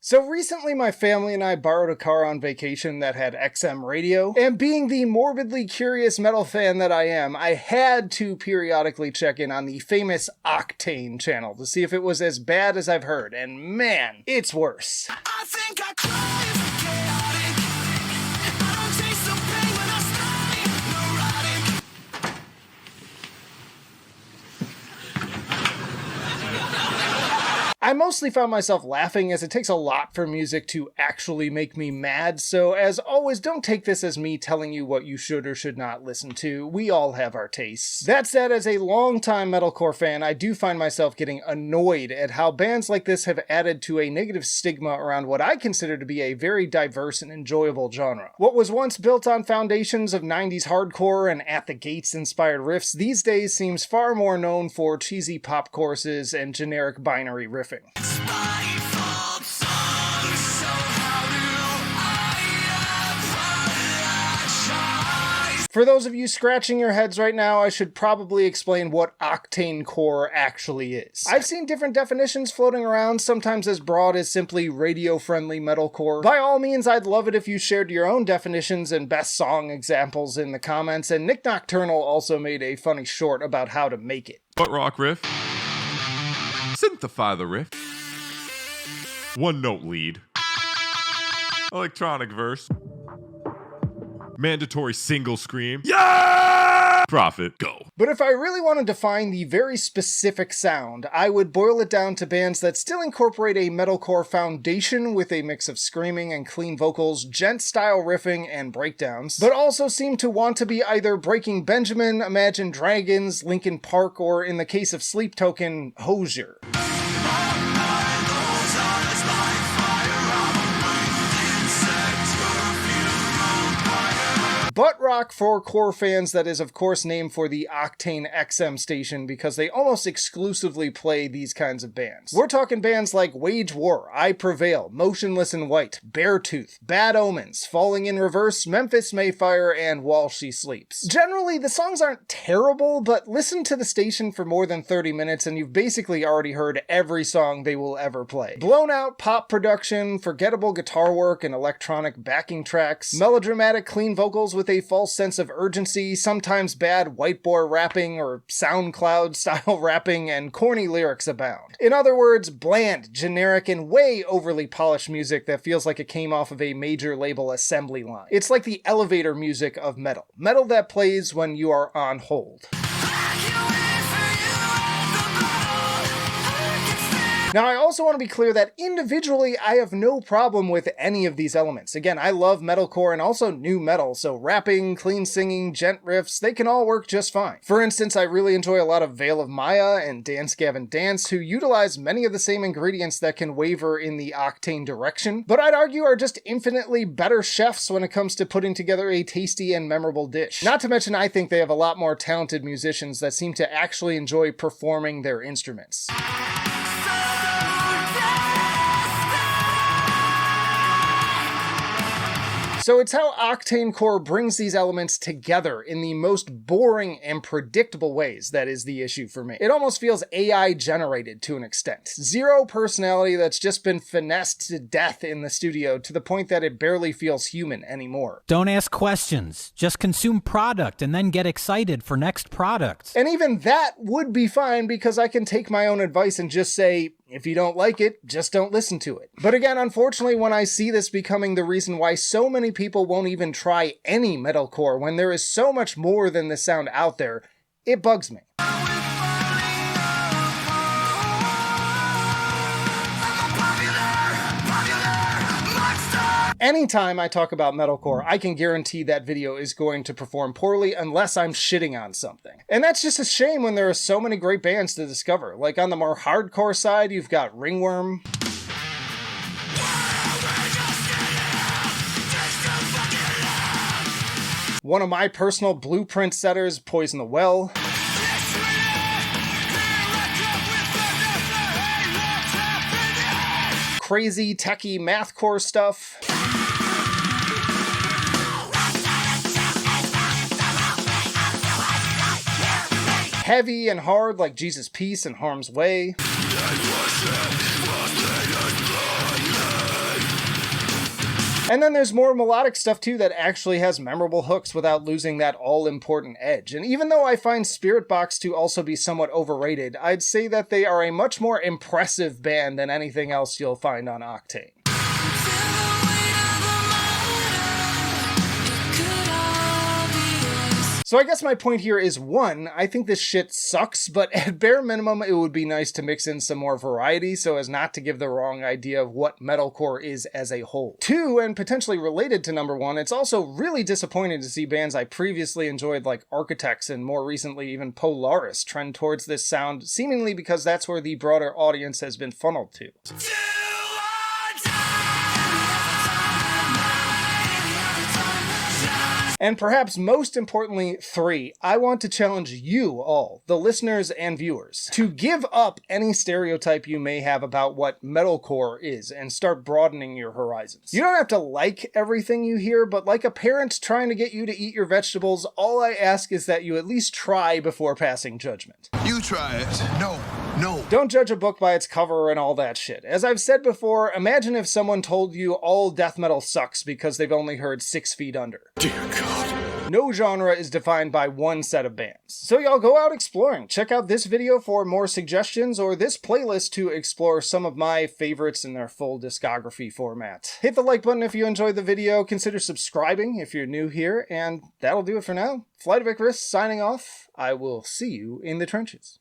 So recently my family and I borrowed a car on vacation that had XM radio, and being the morbidly curious metal fan that I am, I had to periodically check in on the famous Octane channel to see if it was as bad as I've heard, and man, it's worse. I think I crave chaotic. I don't taste the pain when I stay neurotic. I mostly found myself laughing as it takes a lot for music to actually make me mad, so as always, don't take this as me telling you what you should or should not listen to. We all have our tastes. That said, as a longtime metalcore fan, I do find myself getting annoyed at how bands like this have added to a negative stigma around what I consider to be a very diverse and enjoyable genre. What was once built on foundations of 90s hardcore and At the Gates inspired riffs, these days seems far more known for cheesy pop choruses and generic binary riffing. It's my fault, son, so how do I apologize? For those of you scratching your heads right now, I should probably explain what Octane-core actually is. I've seen different definitions floating around, sometimes as broad as simply radio-friendly metalcore. By all means, I'd love it if you shared your own definitions and best song examples in the comments, and Nick Nocturnal also made a funny short about how to make it. Butt rock riff. Synthify the riff. One note lead. Electronic verse. Mandatory single scream. Yeah! Profit. Go. But if I really want to define the very specific sound, I would boil it down to bands that still incorporate a metalcore foundation with a mix of screaming and clean vocals, gent-style riffing, and breakdowns, but also seem to want to be either Breaking Benjamin, Imagine Dragons, Linkin Park, or in the case of Sleep Token, Hozier. Butt rock for core fans, that is of course named for the Octane XM station because they almost exclusively play these kinds of bands. We're talking bands like Wage War, I Prevail, Motionless in White, Beartooth, Bad Omens, Falling in Reverse, Memphis Mayfire, and While She Sleeps. Generally, the songs aren't terrible, but listen to the station for more than 30 minutes and you've basically already heard every song they will ever play. Blown out pop production, forgettable guitar work and electronic backing tracks, melodramatic clean vocals with a false sense of urgency, sometimes bad white boy rapping or SoundCloud style rapping, and corny lyrics abound. In other words, bland, generic, and way overly polished music that feels like it came off of a major label assembly line. It's like the elevator music of metal. Metal that plays when you are on hold. Now, I also want to be clear that individually, I have no problem with any of these elements. Again, I love metalcore and also new metal, so rapping, clean singing, gent riffs, they can all work just fine. For instance, I really enjoy a lot of Veil of Maya and Dance Gavin Dance, who utilize many of the same ingredients that can waver in the Octane direction, but I'd argue are just infinitely better chefs when it comes to putting together a tasty and memorable dish. Not to mention, I think they have a lot more talented musicians that seem to actually enjoy performing their instruments. So it's how Octane-core brings these elements together in the most boring and predictable ways that is the issue for me. It almost feels AI generated to an extent. Zero personality that's just been finessed to death in the studio to the point that it barely feels human anymore. Don't ask questions. Just consume product and then get excited for next product. And even that would be fine because I can take my own advice and just say, if you don't like it, just don't listen to it. But again, unfortunately, when I see this becoming the reason why so many people won't even try any metalcore when there is so much more than this sound out there, it bugs me. Anytime I talk about metalcore, I can guarantee that video is going to perform poorly unless I'm shitting on something. And that's just a shame when there are so many great bands to discover. Like on the more hardcore side, you've got Ringworm, one of my personal blueprint setters, Poison the Well, crazy techie mathcore stuff, heavy and hard like Jesus Peace and Harm's Way, And then there's more melodic stuff too that actually has memorable hooks without losing that all-important edge. And even though I find Spirit Box to also be somewhat overrated, I'd say that they are a much more impressive band than anything else you'll find on Octane. So I guess my point here is, one, I think this shit sucks, but at bare minimum, it would be nice to mix in some more variety so as not to give the wrong idea of what metalcore is as a whole. Two, and potentially related to number one, it's also really disappointing to see bands I previously enjoyed like Architects and more recently even Polaris trend towards this sound, seemingly because that's where the broader audience has been funneled to. And perhaps most importantly, three, I want to challenge you all, the listeners and viewers, to give up any stereotype you may have about what metalcore is and start broadening your horizons. You don't have to like everything you hear, but like a parent trying to get you to eat your vegetables, all I ask is that you at least try before passing judgment. You try it. No. Don't judge a book by its cover and all that shit. As I've said before, imagine if someone told you all death metal sucks because they've only heard 6 Feet Under. Dear God. No genre is defined by one set of bands. So y'all go out exploring. Check out this video for more suggestions or this playlist to explore some of my favorites in their full discography format. Hit the like button if you enjoyed the video, consider subscribing if you're new here, and that'll do it for now. Flight of Icarus signing off. I will see you in the trenches.